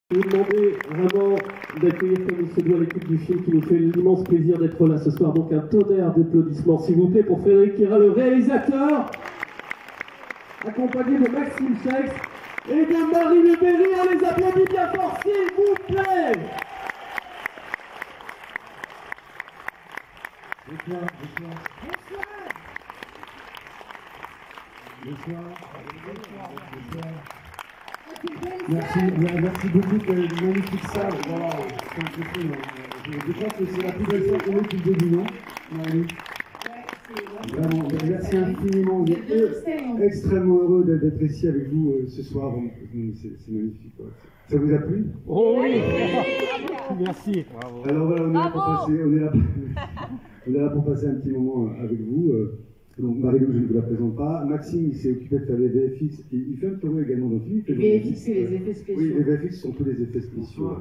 Je vous demander vraiment d'accueillir comme il se doit l'équipe du film qui nous fait l'immense plaisir d'être là ce soir. Donc un tonnerre d'applaudissements s'il vous plaît pour Frédéric Kira, le réalisateur, accompagné de Maxime Schex et de Marie Le Berry. On les applaudit bien fort s'il vous plaît. Bonsoir. Merci beaucoup de une magnifique salle. Voilà, c'est impressionnant. Je crois que c'est la plus belle salle qu'on ait depuis le début, non Marie? Vraiment, merci infiniment. On est extrêmement heureux d'être ici avec vous ce soir. C'est magnifique. Ça vous a plu? Oh oui. Merci. Bravo. Alors voilà, on est là pour passer un petit moment avec vous. Donc Marie-Lou, je ne vous la présente pas. Maxime, il s'est occupé de faire les VFX. Il fait un tournoi également dans le film. Les VFX, c'est les effets spéciaux. Oui, les VFX sont tous les effets spéciaux.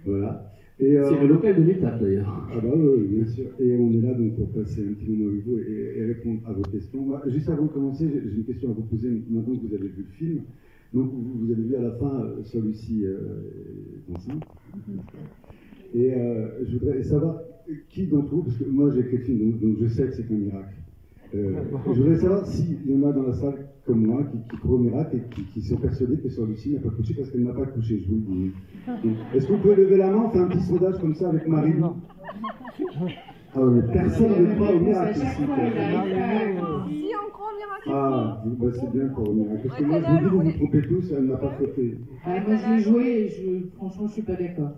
Voilà. C'est le local de l'étape d'ailleurs. Ah bah oui, bien sûr. Et on est là donc pour passer un petit moment avec vous et répondre à vos questions. Moi, juste avant de commencer, j'ai une question à vous poser maintenant que vous avez vu le film. Donc vous avez vu à la fin celui-ci enceinte. Et je voudrais savoir qui d'entre vous, parce que moi j'ai écrit le film, donc je sais que c'est un miracle. Je voudrais savoir s'il y en a dans la salle comme moi qui croient au miracle et qui sont persuadés que sur Lucie n'a pas couché parce qu'elle n'a pas couché, je vous le dis. Est-ce que vous pouvez lever la main, on fait un petit sondage comme ça avec Marie? Ah mais personne ne croit au miracle ici. Si on croit au miracle. Ah, bah c'est bien pour au miracle. Parce que moi je vous dis, vous vous trompez tous, elle n'a pas fauté. Ah, moi je l'ai joué et franchement je suis pas d'accord.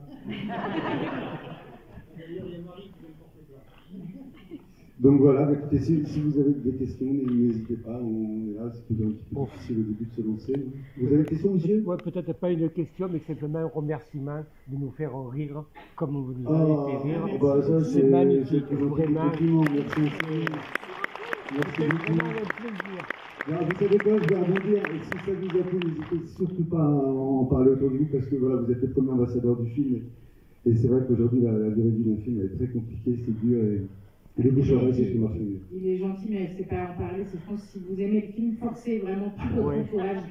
Donc voilà, écoutez, si vous avez des questions, n'hésitez pas, on est là, c'est toujours un petit peu difficile au début de se lancer. Vous avez une question, monsieur? Oui, peut-être pas une question, mais simplement un remerciement de nous faire rire comme vous nous avez fait rire. Bah ça c'est magnifique, vraiment. Merci beaucoup. Alors, vous savez quoi, je vais rebondir, et si ça vous a plu, n'hésitez surtout pas à en parler autour de vous, parce que voilà, vous êtes le premier ambassadeur du film, et c'est vrai qu'aujourd'hui, la durée de vie d'un film, elle est très compliquée, c'est dur, et les bouches-oreilles, c'est ce qui marche mieux. Il est gentil, mais je ne sais pas en parler. Je pense que si vous aimez le film, forcez vraiment tout votre entourage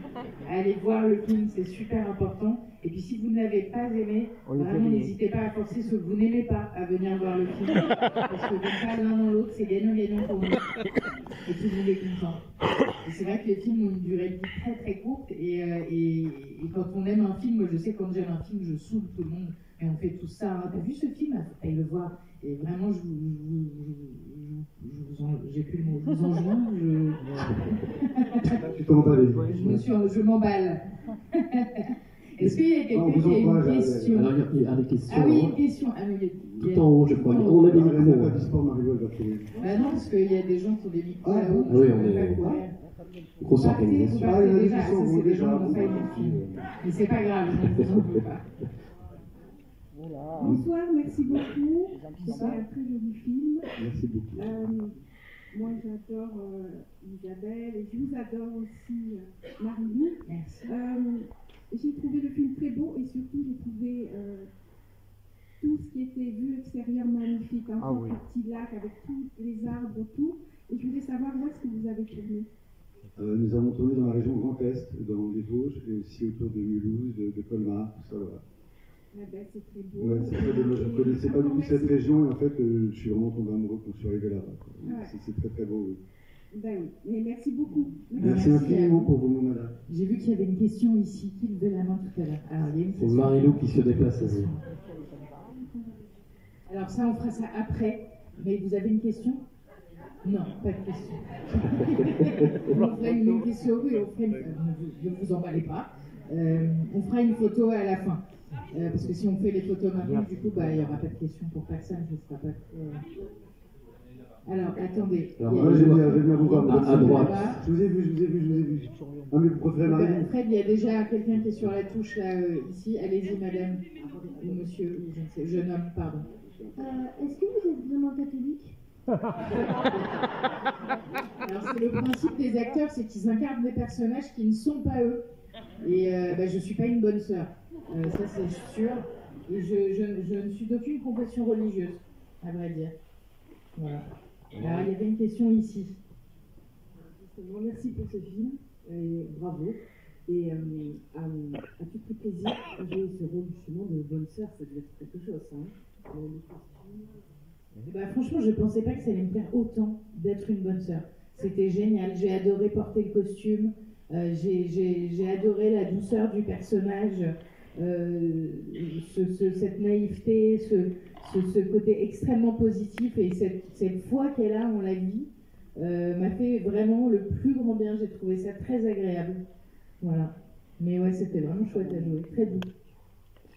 à aller voir le film, c'est super important. Et puis si vous ne l'avez pas aimé, vraiment n'hésitez pas à forcer ceux que vous n'aimez pas à venir voir le film. Parce que comme ça, l'un dans l'autre, c'est gagnant-gagnant pour nous. Et tout le monde est content. Et c'est vrai que les films ont une durée de vie très très courte. Et quand on aime un film, moi je sais que quand j'aime un film, je saoule tout le monde. Et on fait tout ça. T'as vu ce film? Allez le voir. Et vraiment, j'ai plus le mot, je vous enjoins, je m'emballe. Est-ce qu'il y a quelqu'un qui a une question? Alors il y a des questions. Ah oui, une question. Tout en haut, je crois. On a des micros. Bah non, parce qu'il y a des gens qui ont des micros là-haut. Ah oui, on est. Grosse organisation. Ah, déjà, ça c'est des gens qui n'ont pas aimé le film. Mais c'est pas grave, je ne vous en veux pas. Bonsoir, merci beaucoup. C'est un très joli film. Merci beaucoup. Moi, j'adore Isabelle et je vous adore aussi, Marie-Lou. Merci. J'ai trouvé le film très beau et surtout, j'ai trouvé tout ce qui était vue extérieure magnifique. Un petit lac avec tous les arbres autour. Et je voulais savoir où est-ce que vous avez tourné. Nous avons tourné dans la région Grand Est, dans les Vosges, et aussi autour de Mulhouse, de Colmar, tout ça, voilà. Ah ben, c'est très beau. Ouais, c'est très beau. Je ne connaissais pas du tout cette région et en fait, je suis vraiment tombé amoureux quand je suis arrivé là-bas. C'est très très beau. Oui. Ben oui, mais merci beaucoup. Merci infiniment pour vos mots, madame. J'ai vu qu'il y avait une question ici, qui levait la main tout à l'heure. Alors, il y a une C'est question. Marie-Lou qui se déplace à vous. Alors ça, on fera ça après. Mais vous avez une question? Non, pas de question. On fera une question, oui, on fera une... Ne vous emballez pas. On fera une photo à la fin. Parce que si on fait les photos maintenant, du coup, il n'y aura pas de questions pour personne, ce ne sera pas Alors, attendez. Alors, moi, j'ai bien vous voir. À droite. Je vous ai vu. Ah, mais vous préférez Marie? Fred, il y a déjà quelqu'un qui est sur la touche, là, ici. Allez-y, madame. Ou monsieur, ou je ne sais, jeune homme, pardon. Est-ce que vous êtes vraiment catholique? Alors, c'est le principe des acteurs, c'est qu'ils incarnent des personnages qui ne sont pas eux. Et je ne suis pas une bonne sœur. Ça, c'est sûr. Et je ne suis d'aucune confession religieuse, à vrai dire. Voilà. Alors, il y avait une question ici. Merci pour ce film, et bravo. Et as-tu pris plaisir à jouer ce rôle justement de bonne sœur? Ça devait être quelque chose, ça, hein? Bah, franchement, je pensais pas que ça allait me plaire autant d'être une bonne sœur. C'était génial. J'ai adoré porter le costume. J'ai adoré la douceur du personnage, cette naïveté, ce côté extrêmement positif et cette foi qu'elle a en la vie m'a fait vraiment le plus grand bien. J'ai trouvé ça très agréable. Voilà. Mais ouais, c'était vraiment chouette à jouer. Très doux.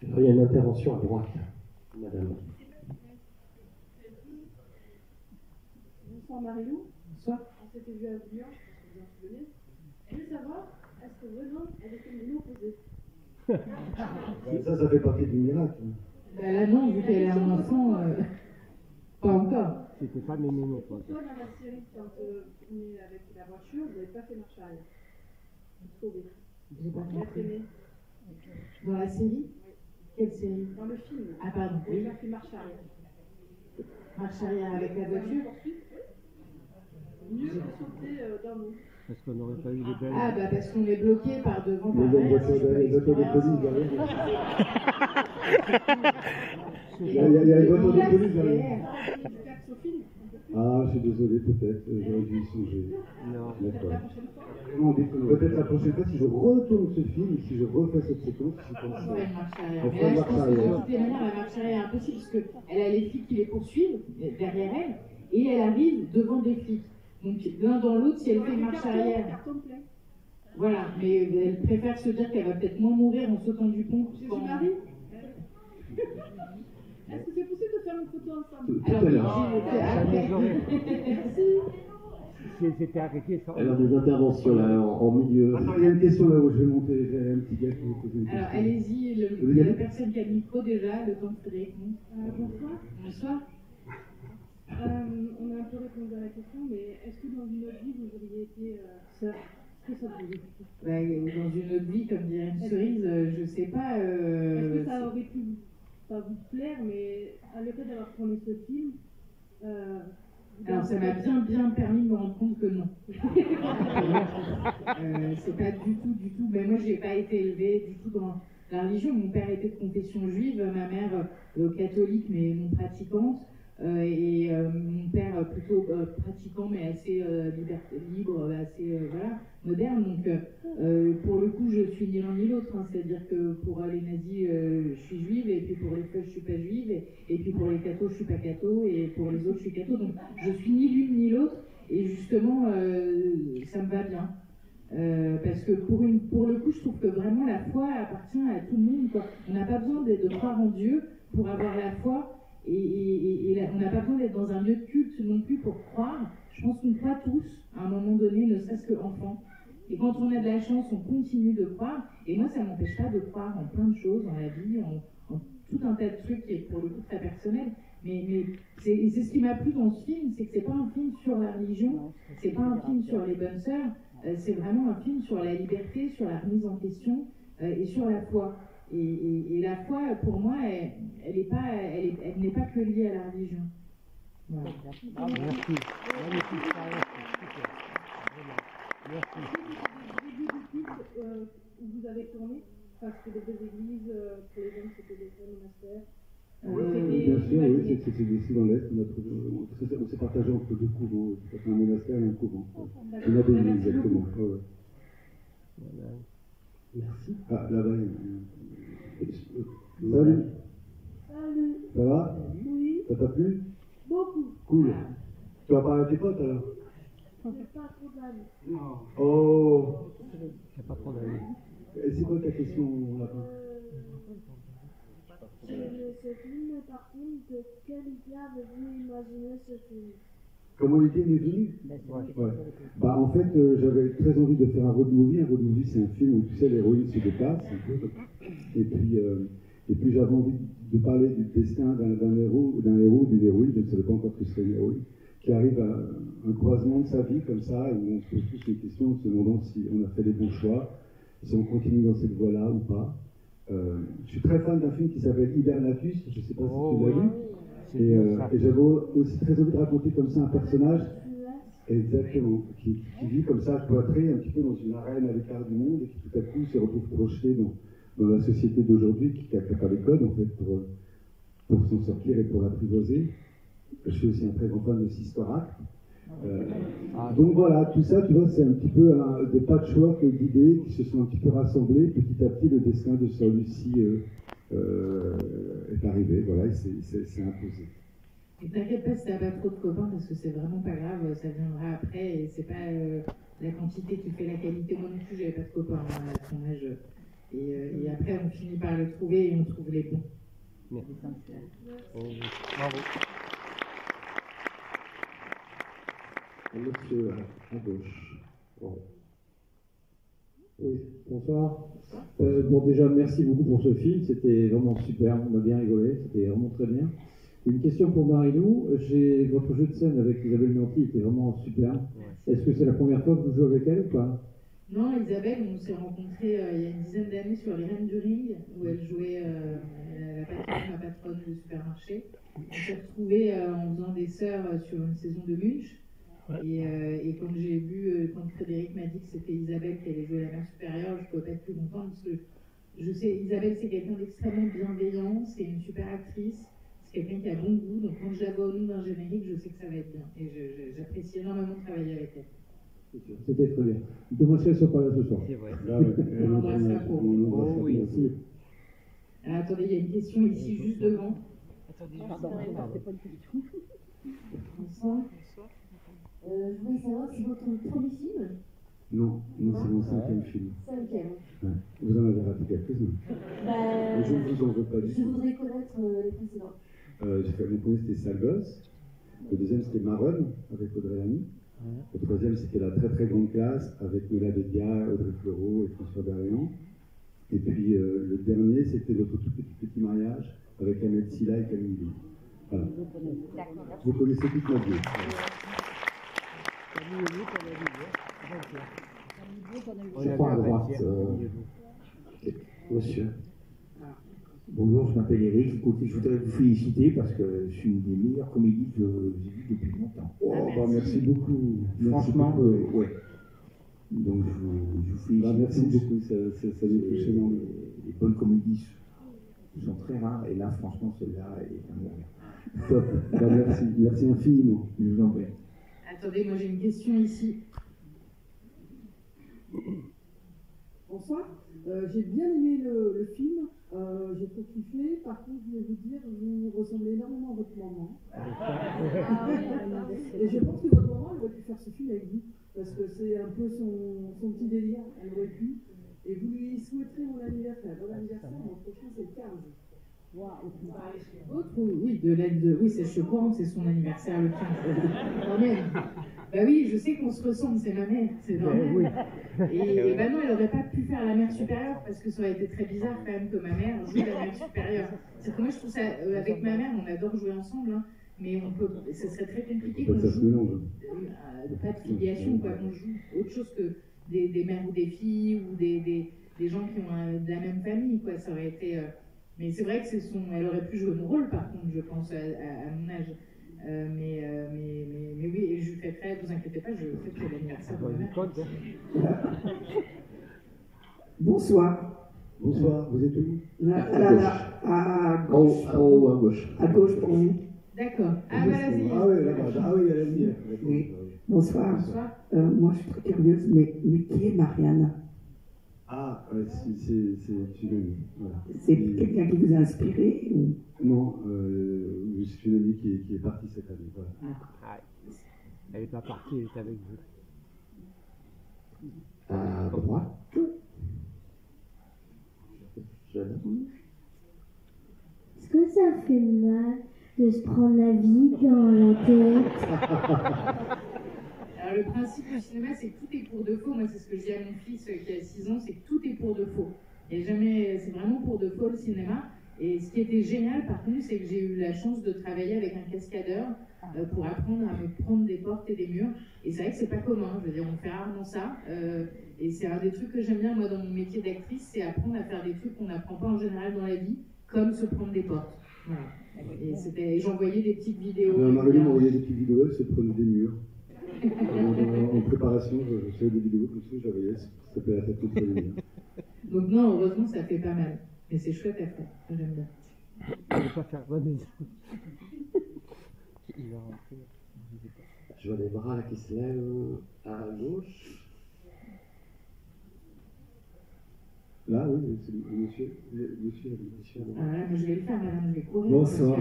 Il y a une intervention à droite, madame. Bonsoir Marilou. Bonsoir. On s'était vu à Lyon, je vous en souvenez. Je veux savoir, est-ce que vraiment elle était de l'opposé? Ça fait partie du miracle. Bah là non, vu qu'elle a un enfant, pas encore. C'était pas mes mémos, quoi. Toi, dans la série, quand on est avec la voiture, vous n'avez pas fait marche arrière. Vous sauvez. J'ai pas compris. Aimé. Dans la série? Oui. Quelle série? Dans le film. Ah pardon, Vous oui. n'avez pas fait marche arrière. Marche arrière avec la voiture? Mieux que sauter dans l'eau. Parce qu'on n'aurait pas eu les belles. Ah bah parce qu'on est bloqué par devant, Il y par a une derrière. voiture Je peux de expliquer police ça. derrière. Il y a une voiture de police derrière. Regarde Sophie. Ah, je suis désolé, peut-être. J'aurais dû y songer. Non. D'accord. La prochaine fois. Non, peut-être la prochaine fois, si je retourne ce film, si je refais cette séquence, je pense On fait une marche arrière. On Mais fait une là, je marche pense que arrière. de toutes les manières, la marche arrière est impossible parce qu'elle a les flics qui les poursuivent derrière elle et elle arrive devant des flics. Donc l'un dans l'autre, si elle fait une marche arrière. Carton plein. Voilà, mais elle préfère se dire qu'elle va peut-être moins mourir en sautant du pont. Jésus-Marie. Est-ce que c'est possible de faire une photo ensemble? Tout à l'heure. C'était arrêté sans. Alors des interventions là en milieu. Attends, il y a une question là-haut, je vais monter. Il y a un petit gars qui vous pose une question. Alors allez-y, la personne qui a le micro déjà, le temps que Frédéric monte. Bonsoir. Bonsoir. On a un peu répondu à la question, mais est-ce que dans une autre vie, vous auriez été sœur? Est-ce que ça vous dit? Bah, dans une autre vie, comme dirait une cerise, je sais pas. Est-ce que ça aurait pu pas vous plaire, mais à le fait d'avoir tourné ce film, Alors ça m'a bien permis de me rendre compte que non. C'est pas du tout. Mais moi j'ai pas été élevée du tout dans la religion. Mon père était de confession juive, ma mère catholique mais non pratiquante. Et mon père plutôt pratiquant mais assez libre, assez voilà, moderne. Donc pour le coup je suis ni l'un ni l'autre, hein. C'est-à-dire que pour les nazis je suis juive et puis pour les feuilles je suis pas juive et puis pour les cathos je suis pas catho et pour les autres je suis catho. Donc je suis ni l'une ni l'autre et justement ça me va bien. Parce que pour le coup je trouve que vraiment la foi appartient à tout le monde, quoi. On n'a pas besoin de croire en Dieu pour avoir la foi. Et on n'a pas besoin d'être dans un lieu de culte non plus pour croire. Je pense qu'on croit tous, à un moment donné, ne serait-ce qu'enfant. Et quand on a de la chance, on continue de croire. Et moi, ça ne m'empêche pas de croire en plein de choses dans la vie, en tout un tas de trucs qui est pour le coup très personnel. Mais c'est ce qui m'a plu dans ce film, c'est que c'est pas un film sur la religion, c'est pas un film sur les bonnes sœurs, c'est vraiment un film sur la liberté, sur la remise en question et sur la foi. Et la foi, pour moi, elle n'est pas que liée à la religion. Voilà. Merci. Magnifique. Merci. Au début du film où vous avez tourné, parce que les deux églises, pour les hommes, c'était des vrais monastères. Bien sûr, oui, c'est ici dans l'Est. On s'est partagé entre deux couvents. C'est un monastère et un couvent. Une abbaye, exactement. Voilà. Merci. Ah, là-bas, Salut. Salut. Ça va? Oui. Ça t'a plu? Beaucoup. Cool. Tu vas parler à tes potes alors? J'ai pas trop d'amis. Oh. C'est pas trop d'aller. Et c'est quoi ta question, mon lapin? Ce film, par contre, de quelle idée avez-vous imaginé ce film? Comment l'idée m'est venue? Ouais. Bah, en fait, j'avais très envie de faire un road movie. Un road movie, c'est un film où, tu sais, l'héroïne se déplace un peu. Et puis j'avais envie de parler du destin d'un héros, d'une héroïne, je ne savais pas encore que ce serait une héroïne, qui arrive à un croisement de sa vie comme ça, où on se pose tous une question en se demandant si on a fait les bons choix, si on continue dans cette voie-là ou pas. Je suis très fan d'un film qui s'appelle Hibernatus, je ne sais pas si tu l'as vu. Et j'avais aussi très envie de raconter comme ça un personnage. Exactement, qui vit comme ça, cloîtré un petit peu dans une arène à l'écart du monde et qui tout à coup se retrouve projeté dans la société d'aujourd'hui qui n'a pas les codes en fait pour s'en sortir et pour l'apprivoiser. Je suis aussi un très grand fan de Sistorak. Donc voilà, tout ça, tu vois, c'est un petit peu des patchwork d'idées qui se sont un petit peu rassemblées. Petit à petit, le destin de Sœur Lucie est arrivé, voilà, et c'est imposé. Et t'inquiète pas si t'as pas trop de copains, parce que c'est vraiment pas grave, ça viendra après, et c'est pas la quantité qui fait la qualité. Moi non plus, j'avais pas de copains à ton âge. Et après, on finit par le trouver et on trouve les bons. Merci. Bravo. Monsieur à gauche. Bon. Oui, bonsoir. Bon, déjà, merci beaucoup pour ce film, c'était vraiment super, on a bien rigolé, c'était vraiment très bien. Une question pour Marie-Lou, votre jeu de scène avec Isabelle Nanty était vraiment super. Est-ce que c'est la première fois que vous jouez avec elle ou pas? Non, Isabelle, on s'est rencontrés il y a une dizaine d'années sur les Reines du Ring, où elle jouait ma patronne du supermarché. On s'est retrouvés en faisant des sœurs sur une saison de Munch. Et quand j'ai vu, quand Frédéric m'a dit que c'était Isabelle qui allait jouer la mère supérieure, je ne pouvais pas être plus contente parce que je sais, Isabelle c'est quelqu'un d'extrêmement bienveillant, c'est une super actrice, c'est quelqu'un qui a bon goût, donc quand je la vois au nom d'un générique, je sais que ça va être bien. Et j'apprécie énormément de travailler avec elle. C'était très bien. Dommage qu'elle ne soit pas là ce soir. C'est vrai. On l'embrassera pour vous. Oh oui. Alors, attendez, il y a une question ici, juste devant. Attendez, pardon, c'est pas une question. Bonsoir. Je voulais savoir si votre premier film. Non, c'est mon 5e film. 5e. Ouais. Vous en avez raté quelques-uns. Je ne vous en veux pas du tout. Je voudrais connaître les précédents. Le premier c'était Sale Gosse. Le deuxième c'était Marron avec Audrey Lamy. Le troisième c'était La très très grande classe avec Mela Bédia, Audrey Fleurot et François Berléand. Et puis le dernier c'était Notre tout petit mariage avec Annette Silla et Camille Lee. Voilà. Vous connaissez toute ma vie. Je crois à droite. Monsieur. Bonjour, je m'appelle Eric. Écoutez, je voudrais vous féliciter parce que c'est une des meilleures comédies que j'ai vues depuis longtemps. Merci beaucoup. Franchement, ouais. Donc je vous félicite. Merci beaucoup, ça nous touche énormément. Les bonnes comédies sont très rares et là, franchement, celle-là est un bon. Top. Merci infiniment. Je vous en prie. Attendez, moi j'ai une question ici. Bonsoir. J'ai bien aimé le film. J'ai trop kiffé. Par contre, je vais vous dire, vous ressemblez énormément à votre maman. Et je pense que votre maman, elle aurait pu faire ce film avec vous. Parce que c'est un peu son petit délire. Elle aurait pu. Et vous lui souhaiterez mon anniversaire. Bon anniversaire, mon prochain, c'est le 15. Waouh. Oui, c'est choquant, c'est son anniversaire le 15. Quand même. Bah oui, je sais qu'on se ressemble, c'est ma mère, c'est normal. Oui. Et bah non, elle n'aurait pas pu faire la mère supérieure parce que ça aurait été très bizarre quand même que ma mère joue la mère supérieure. C'est que moi je trouve ça, avec ma mère, on adore jouer ensemble, hein, mais ce serait très compliqué qu'on joue pas de filiation, quoi, qu'on joue autre chose que des mères ou des filles ou des gens qui ont de la même famille, quoi. Ça aurait été. Mais c'est vrai que elle aurait pu jouer mon rôle, par contre, je pense, à mon âge. Mais oui, et je fêterai, ne vous inquiétez pas, je fêterai l'anniversaire de ma mère. Bonsoir. Bonsoir, vous êtes où? À gauche. À gauche pour vous. D'accord. Ah, vas-y. Ah oui, là-bas. Ah oui, à la lumière. Oui. Bonsoir. Moi, je suis très curieuse, mais qui est Marianne? Ah, c'est une amie. Voilà. C'est quelqu'un qui vous a inspiré ou... Non, c'est une amie qui est partie cette année. Voilà. Elle n'est pas partie, elle est avec vous. À droite. Est-ce que ça fait mal de se prendre la vie dans la tête? Alors le principe du cinéma, c'est que tout est pour de faux. Moi, c'est ce que je dis à mon fils qui a 6 ans, c'est que tout est pour de faux. C'est vraiment pour de faux le cinéma. Et ce qui était génial, par contre, c'est que j'ai eu la chance de travailler avec un cascadeur pour apprendre à me prendre des portes et des murs. Et c'est vrai que c'est pas commun. Je veux dire, on fait rarement ça. Et c'est un des trucs que j'aime bien, moi, dans mon métier d'actrice, c'est apprendre à faire des trucs qu'on n'apprend pas en général dans la vie, comme se prendre des portes. Voilà. Et j'envoyais des petites vidéos. Marie-Lou m'envoyait des petites vidéos, elle se prenait des murs. En préparation, je faisais des vidéos comme ça, j'avais ça s'appelait la tête de famille. Donc non, heureusement, ça fait pas mal. Mais c'est chouette à faire, j'aime bien. Je ne vais pas faire bonne maison. Je vois des bras là qui se lèvent à gauche. Là, oui, c'est monsieur. Ah, mais je vais le faire, madame, je vais courir. Bonsoir.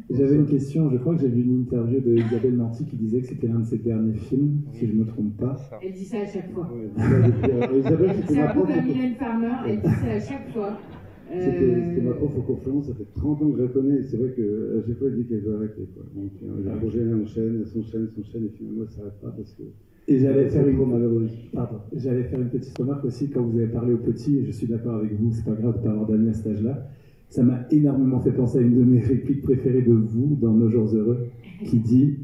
J'avais une question, je crois que j'ai vu une interview de Isabelle Nanty qui disait que c'était l'un de ses derniers films, si je ne me trompe pas. Elle dit ça à chaque fois. Isabelle, c'est un peu comme Mylène Farmer, elle dit ça à chaque fois. C'était ma prof aux conférences, ça fait 30 ans que je la connais, et c'est vrai qu'à chaque fois elle dit qu'elle veut arrêter. Quoi. Donc les projets enchaînent, elle s'enchaîne, et finalement elle ne s'arrête pas parce que. Et j'allais faire une petite remarque aussi quand vous avez parlé aux petits, et je suis d'accord avec vous, c'est pas grave de pas avoir d'amis à cet âge-là. Ça m'a énormément fait penser à une de mes répliques préférées de vous dans Nos Jours Heureux, qui dit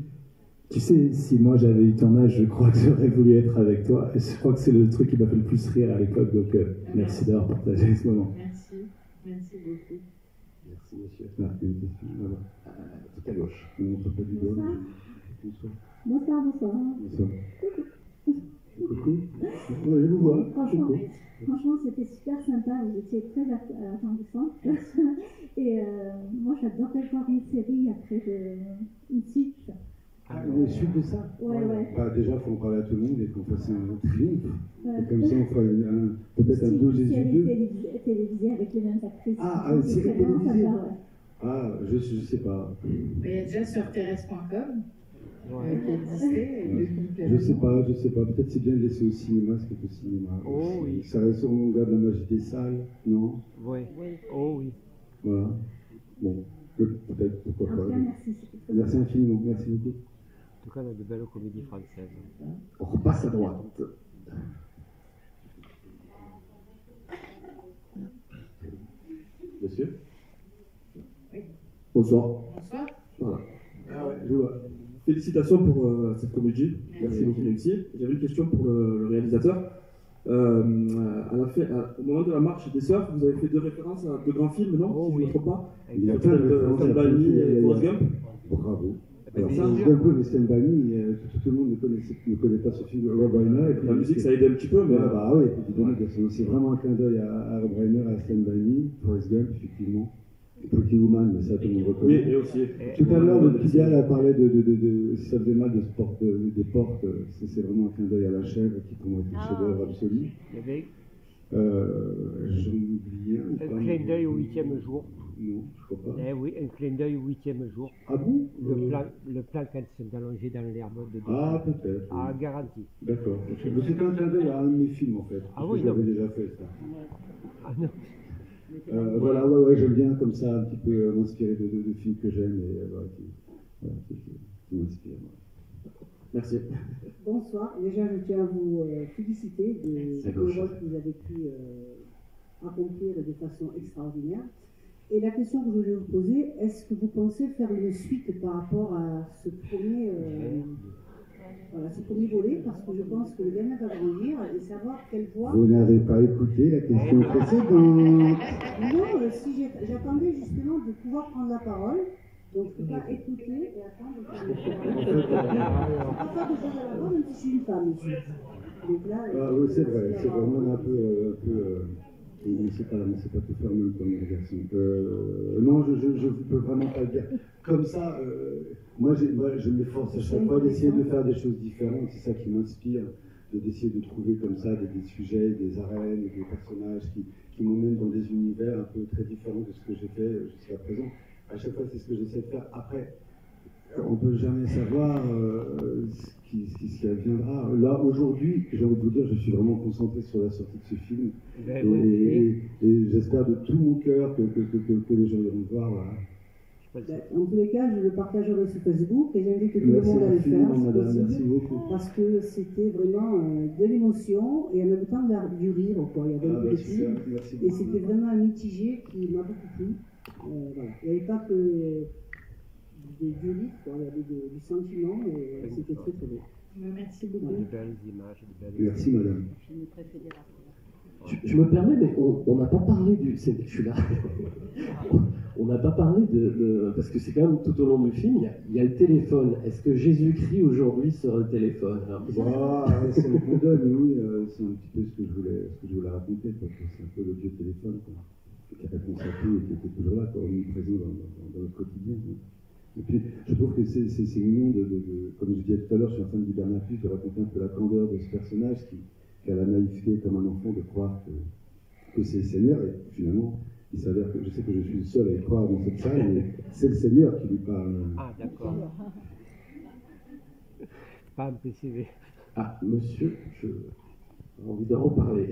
tu sais, si moi j'avais eu ton âge, je crois que j'aurais voulu être avec toi. Et je crois que c'est le truc qui m'a fait le plus rire à l'époque, donc merci d'avoir partagé ce moment. Merci beaucoup. Merci monsieur. Ah, une question, voilà. Tout à gauche. On ne montre pas du doigt. Bonsoir. Bonsoir. Coucou. Je vous vois. Franchement, c'était super sympa, vous étiez très attendrissante. Et moi, j'adorerais voir une série après une suite. Une suite de ça? Ouais. Bah, déjà, il faut en parler à tout le monde et qu'on fasse un triomphe. Et comme ça, on fera peut-être un 2 Jésus 2. Une série télévisée avec les mêmes actrices. Ah, une série télévisée? Ah, je sais pas. Mais il y a déjà sur terrestre.com. Qui existait. Je sais pas. Peut-être c'est bien de laisser au cinéma ce qui est au cinéma. Oh oui. Ça reste on regarde la magie des salles, non? Oui. Oh oui. Voilà. Bon, peut-être, pourquoi pas. Merci. Merci infiniment, merci beaucoup. En tout cas, on a de belles comédies françaises. On repasse à droite. Monsieur? Oui. Bonsoir. Voilà. Ah ouais, je vois. Félicitations pour cette comédie. Merci beaucoup, réussi. J'avais une question pour le réalisateur. Au moment de la marche des sœurs, vous avez fait 2 références à 2 grands films, non? Oh, si oui. je ne me trompe pas. Il y a plein de références. Stand By Me et Forrest Gump. Bravo. Alors, Forrest Gump, mais Stand By Me, tout le monde ne connaît pas ce film de Rob Reiner. La musique, ça aide un petit peu, mais. Bah oui, évidemment, c'est vraiment un clin d'œil à Rob Reiner, à Stand By Me, Forrest Gump, effectivement. Pretty Woman, mais ça, tout le monde reconnaît. Oui, et aussi. Tout à l'heure, le petit gars parlait si ça faisait mal des portes. C'est vraiment un clin d'œil à la chèvre qui pour moi est un chef-d'œuvre absolu. J'en oublie un. Un clin d'œil au 8e jour. Non, je crois pas. Eh oui, un clin d'œil au 8e jour. Ah bon? Le plan quand ils sont allongés dans l'herbe de Ah, peut-être. Ah, garanti. D'accord. C'est un clin d'œil à un de mes films, en fait. Ah oui, j'avais déjà fait ça. Ah non. Voilà, ouais, j'aime bien comme ça un petit peu m'inspirer de films que j'aime et qui m'inspirent. Merci. Bonsoir. Déjà, je tiens à vous féliciter du rôle que vous avez pu accomplir de façon extraordinaire. Et la question que je voulais vous poser, est-ce que vous pensez faire une suite par rapport à ce premier volet, parce que je pense que le gamin va grandir et savoir quelle voix... Vous n'avez pas écouté la question précédente. Non, si j'attendais justement de pouvoir prendre la parole, donc je ne peux pas écouter et attendre que je ne pas que je fasse la parole, même si je suis une femme ici. Donc là... oui, c'est vrai, moi un peu mais c'est pas tout faire même comme les garçons. Non, je ne peux vraiment pas le dire. Comme ça, moi je m'efforce à chaque fois d'essayer de faire des choses différentes. C'est ça qui m'inspire, d'essayer de trouver comme ça des sujets, des arènes, des personnages qui m'emmènent dans des univers un peu très différents de ce que j'ai fait jusqu'à présent. À chaque fois, c'est ce que j'essaie de faire. Après, on ne peut jamais savoir ce qui adviendra. Là, aujourd'hui, j'ai envie de vous dire, je suis vraiment concentré sur la sortie de ce film. Et j'espère de tout mon cœur que les gens iront le voir. Voilà. En tous les cas, je le partagerai sur Facebook et j'invite tout le monde à le faire. Merci beaucoup. Parce que c'était vraiment de l'émotion et en même temps du rire. Quoi. Il y avait un petit, et c'était vraiment un mitigé qui m'a beaucoup plu. Voilà. Il n'y avait pas que du rire, il y avait du sentiment et c'était très très beau. Merci beaucoup. De belles images, de belles... Merci madame. Je me préfère. Je me permets, mais on n'a pas parlé du... Je suis là. On n'a pas parlé parce que c'est quand même tout au long du film, il y a le téléphone. Est-ce que Jésus-Christ aujourd'hui sera le téléphone? C'est le coup d'œil, mais oui, c'est un petit peu ce que je voulais raconter, parce que c'est un peu le vieux téléphone, quoi, qui répond à tout et qui était toujours là, omniprésent dans notre quotidien. Et puis, je trouve que c'est mignon, comme je disais tout à l'heure, je suis en train de dire Bernard-Pux, de raconter un peu la candeur de ce personnage qui a la naïveté comme un enfant de croire que c'est le Seigneur, et finalement, il s'avère que je sais que je suis le seul à y croire dans cette salle, mais c'est le Seigneur qui lui parle. Ah, d'accord. Pas à me préciser. Ah, monsieur, j'ai envie de reparler.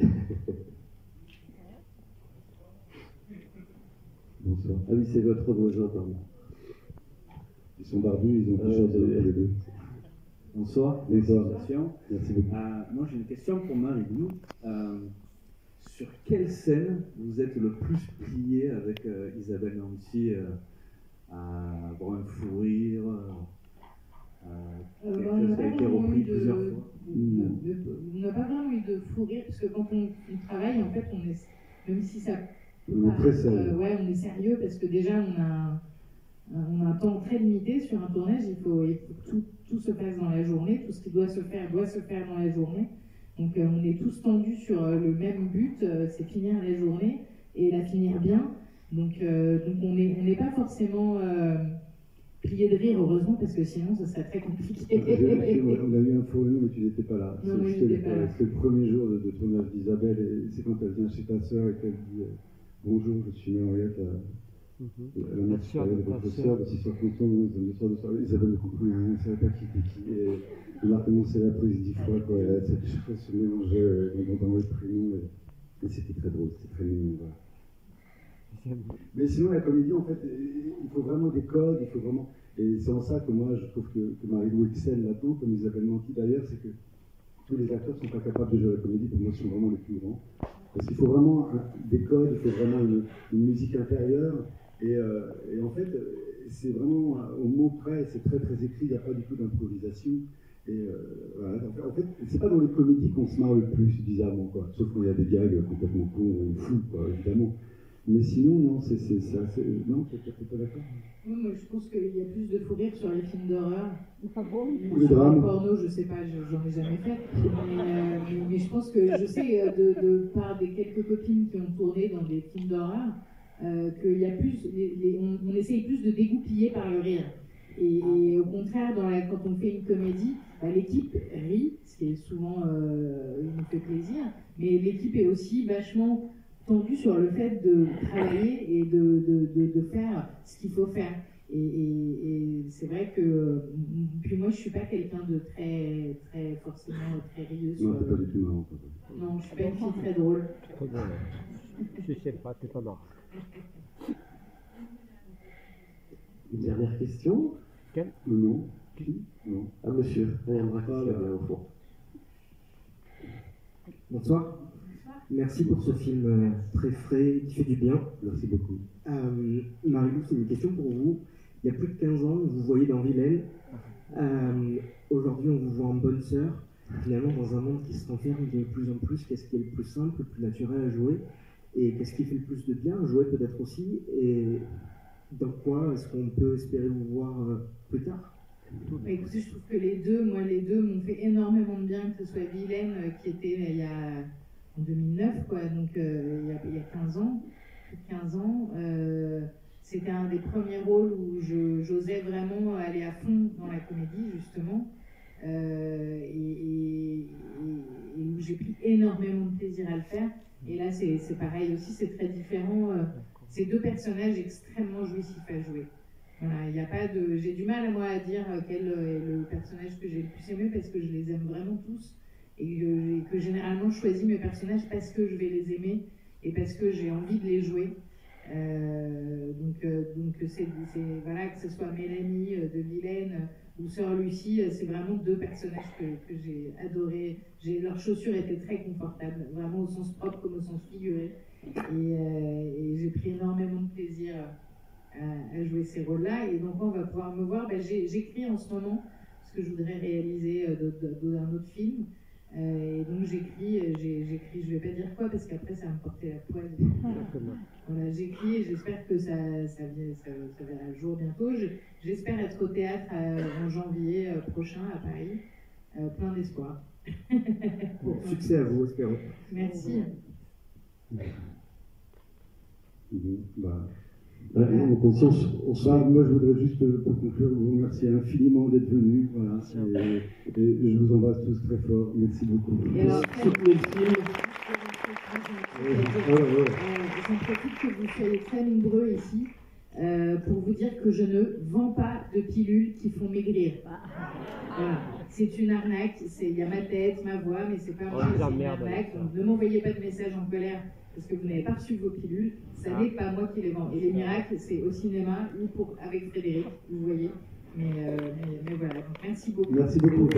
Bonsoir. Ah oui, c'est votre voisin, pardon. Ils sont barbus, ils ont des choses les deux. Bonsoir. Bonsoir. Merci beaucoup. Moi, j'ai une question pour Marie-Lou. Sur quelle scène vous êtes le plus plié avec Isabelle Nanty à avoir un fou rire quelque chose qui a été repris plusieurs fois? On n'a pas vraiment eu de fou rire, parce que quand on travaille, en fait, même si ça peut paraître, on est sérieux, parce que déjà, on a un temps très limité sur un tournage, il faut que tout se passe dans la journée, tout ce qui doit se faire dans la journée. Donc on est tous tendus sur le même but, c'est finir la journée et la finir bien. Donc on n'est pas forcément plié de rire, heureusement, parce que sinon ce serait très compliqué. On a eu un faux rire, mais tu n'étais pas là. C'était le premier jour de tournage d'Isabelle, et c'est quand elle vient chez ta sœur et qu'elle dit bonjour, je suis Henriette. La mère supérieure de votre sœur, si soit content, de soir, Isabelle ne comprenait rien, elle ne savait pas qui était qui. Et elle a recommencé la prise 10 fois, quoi. Elle se mélangeait dans les prénoms. Et c'était très drôle, c'était très mignon. Voilà. Mais sinon, la comédie, en fait, il faut vraiment des codes, il faut vraiment. Et c'est en ça que moi, je trouve que Marie-Lou excelle là-dedans, comme Isabelle Nanty d'ailleurs, c'est que tous les acteurs ne sont pas capables de jouer la comédie, pour moi, ce sont vraiment les plus grands. Parce qu'il faut vraiment des codes, il faut vraiment une musique intérieure. Et en fait, c'est vraiment au mot près, c'est très très écrit, il n'y a pas du tout d'improvisation. Et voilà. En fait, c'est pas dans les comédies qu'on se marre le plus, bizarrement, quoi. Sauf quand il y a des gags complètement cons ou fous, quoi, évidemment. Mais sinon, non, c'est assez. Non, t'es pas d'accord? Oui, moi je pense qu'il y a plus de fou rire sur les films d'horreur. Ou les drames. Les pornos, je sais pas, j'en ai jamais fait. Mais je pense que je sais, par des quelques copines qui ont tourné dans des films d'horreur, qu'il y a plus, on essaye plus de dégoupiller par le rire. Et au contraire, quand on fait une comédie, l'équipe rit, ce qui est souvent nous fait plaisir, mais l'équipe est aussi vachement tendue sur le fait de travailler et de faire ce qu'il faut faire. Et c'est vrai que, puis moi je suis pas quelqu'un de très forcément très rieux. Non, t'es pas du tout marrant. Non, je suis pas une fille très drôle. Je sais pas, t'es pas marrant. Une dernière question? Non. Non. Ah, monsieur, il y a un bras qui se lève là au fond. Bonsoir. Merci pour ce film très frais, qui fait du bien. Merci beaucoup. Marie-Lou, c'est une question pour vous. Il y a plus de 15 ans, vous voyez dans Vilaine. Aujourd'hui, on vous voit en bonne sœur. Finalement, dans un monde qui se renferme de plus en plus, qu'est-ce qui est le plus simple, le plus naturel à jouer? Et qu'est-ce qui fait le plus de bien? Jouer peut-être aussi. Et dans quoi est-ce qu'on peut espérer vous voir plus tard? Écoutez, je trouve que les deux m'ont fait énormément de bien, que ce soit Vilaine, qui était en 2009, quoi, donc il y a 15 ans, plus de 15 ans. C'était un des premiers rôles où j'osais vraiment aller à fond dans la comédie, justement, et où j'ai pris énormément de plaisir à le faire. Et là, c'est pareil aussi, c'est très différent. C'est deux personnages extrêmement jouissifs à jouer. Voilà, il n'y a pas de. J'ai du mal, moi, à dire quel est le personnage que j'ai le plus aimé, parce que je les aime vraiment tous. Et que généralement, je choisis mes personnages parce que je vais les aimer et parce que j'ai envie de les jouer. Donc c'est voilà, que ce soit Mélanie de Vilaine ou Sœur Lucie, c'est vraiment deux personnages que j'ai adorés. Leurs chaussures étaient très confortables, vraiment au sens propre comme au sens figuré. Et j'ai pris énormément de plaisir à jouer ces rôles-là. Et donc, on va pouvoir me voir. J'écris en ce moment ce que je voudrais réaliser d'un autre film. Et donc j'écris, je vais pas dire quoi parce qu'après ça va me porter la poêle. Voilà, j'écris et j'espère que ça verra le jour bientôt. J'espère être au théâtre en janvier prochain à Paris. Plein d'espoir. Bon, succès à vous, espérons. Merci. Moi, je voudrais juste, pour conclure, vous remercier infiniment d'être venu. Voilà, et je vous embrasse tous très fort. Merci beaucoup. Soutenez le film. J'en profite que vous soyez très nombreux ici pour vous dire que je ne vends pas de pilules qui font maigrir. Voilà. C'est une arnaque. Il y a ma tête, ma voix, mais c'est pas moi, c'est une arnaque. Donc ne m'envoyez pas de messages en colère parce que vous n'avez pas reçu vos pilules. Ça n'est pas moi qui les vends. Et les miracles, c'est au cinéma ou avec Frédéric, vous voyez. Mais voilà. Donc merci beaucoup. Merci beaucoup.